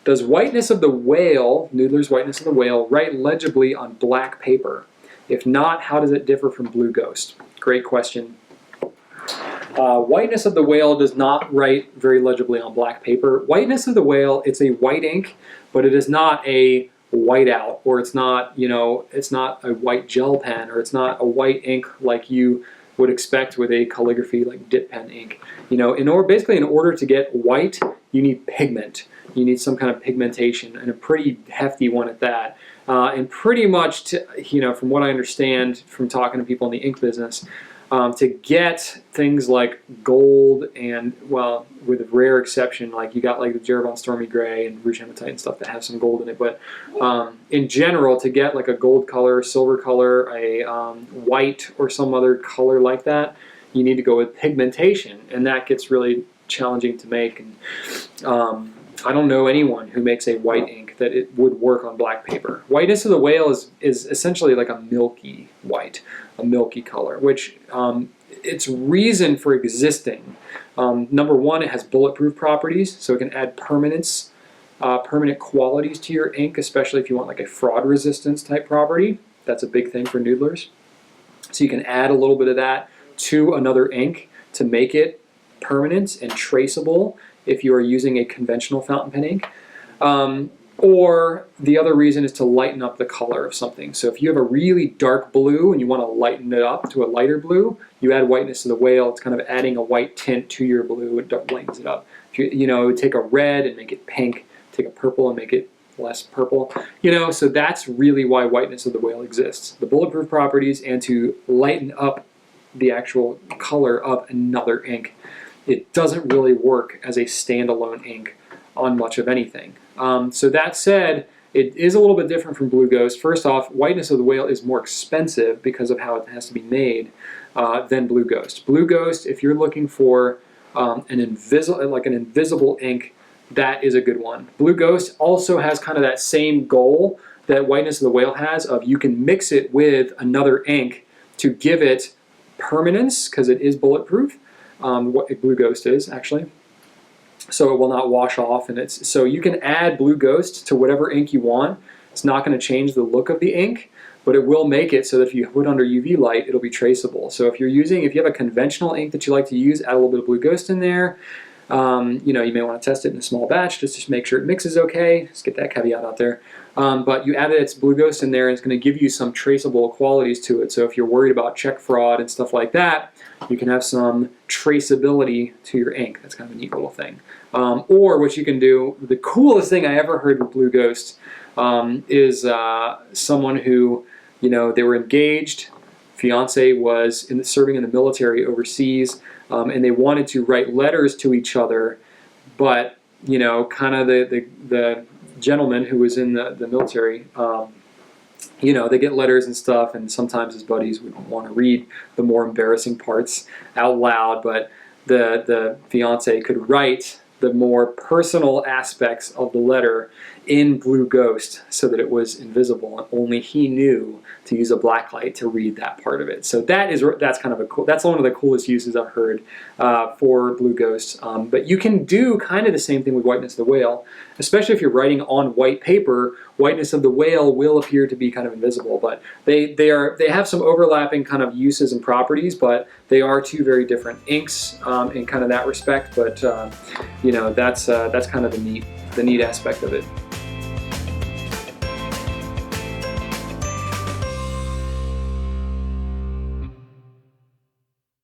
Does Whiteness of the Whale, Noodler's Whiteness of the Whale, write legibly on black paper? If not, how does it differ from Blue Ghost? Great question. Whiteness of the Whale does not write very legibly on black paper. Whiteness of the Whale, it's a white ink, but it is not a whiteout, or it's not, you know, it's not a white gel pen, or it's not a white ink like you would expect with a calligraphy like dip pen ink. You know, basically in order to get white, you need pigment. You need some kind of pigmentation, and a pretty hefty one at that. And pretty much, you know, from what I understand from talking to people in the ink business, to get things like gold and, well, with a rare exception, like you got like the Jeroboam Stormy Gray and Rouge Hematite and stuff that have some gold in it, but in general, to get like a gold color, silver color, a white or some other color like that, you need to go with pigmentation, and that gets really challenging to make. And I don't know anyone who makes a white ink that it would work on black paper. Whiteness of the Whale is essentially like a milky white, a milky color, which its reason for existing, number one, it has bulletproof properties, so it can add permanence, permanent qualities to your ink, especially if you want like a fraud resistance type property. That's a big thing for noodlers. So you can add a little bit of that to another ink to make it permanent and traceable if you are using a conventional fountain pen ink. Or the other reason is to lighten up the color of something. So if you have a really dark blue and you want to lighten it up to a lighter blue, you add Whiteness of the Whale. It's kind of adding a white tint to your blue. It lightens it up. You know, take a red and make it pink, take a purple and make it less purple. You know, so that's really why Whiteness of the Whale exists. The bulletproof properties and to lighten up the actual color of another ink. It doesn't really work as a standalone ink on much of anything. So that said, it is a little bit different from Blue Ghost. First off, Whiteness of the Whale is more expensive because of how it has to be made than Blue Ghost. Blue Ghost, if you're looking for an invisible ink, that is a good one. Blue Ghost also has kind of that same goal that Whiteness of the Whale has, of you can mix it with another ink to give it permanence, because it is bulletproof. What Blue Ghost is actually, so it will not wash off, and so you can add Blue Ghost to whatever ink you want. It's not going to change the look of the ink, but it will make it so that if you put under UV light, it'll be traceable. So if you have a conventional ink that you like to use, add a little bit of Blue Ghost in there. You know, you may want to test it in a small batch just to make sure it mixes okay. Just get that caveat out there. But you added its Blue Ghost in there, and it's going to give you some traceable qualities to it. So if you're worried about check fraud and stuff like that, you can have some traceability to your ink. That's kind of a neat little thing. Or what you can do, the coolest thing I ever heard with Blue Ghost is someone who, you know, they were engaged, fiance was serving in the military overseas, and they wanted to write letters to each other, but, you know, kind of the gentleman who was in the military, you know, they get letters and stuff, and sometimes his buddies would want to read the more embarrassing parts out loud, but the fiance could write the more personal aspects of the letter in Blue Ghost so that it was invisible, and only he knew to use a black light to read that part of it. So that's kind of a cool, that's one of the coolest uses I've heard for Blue Ghost. But you can do kind of the same thing with Whiteness of the Whale, especially if you're writing on white paper. Whiteness of the Whale will appear to be kind of invisible, but they have some overlapping kind of uses and properties, but they are two very different inks in kind of that respect. But you know, that's kind of the neat aspect of it.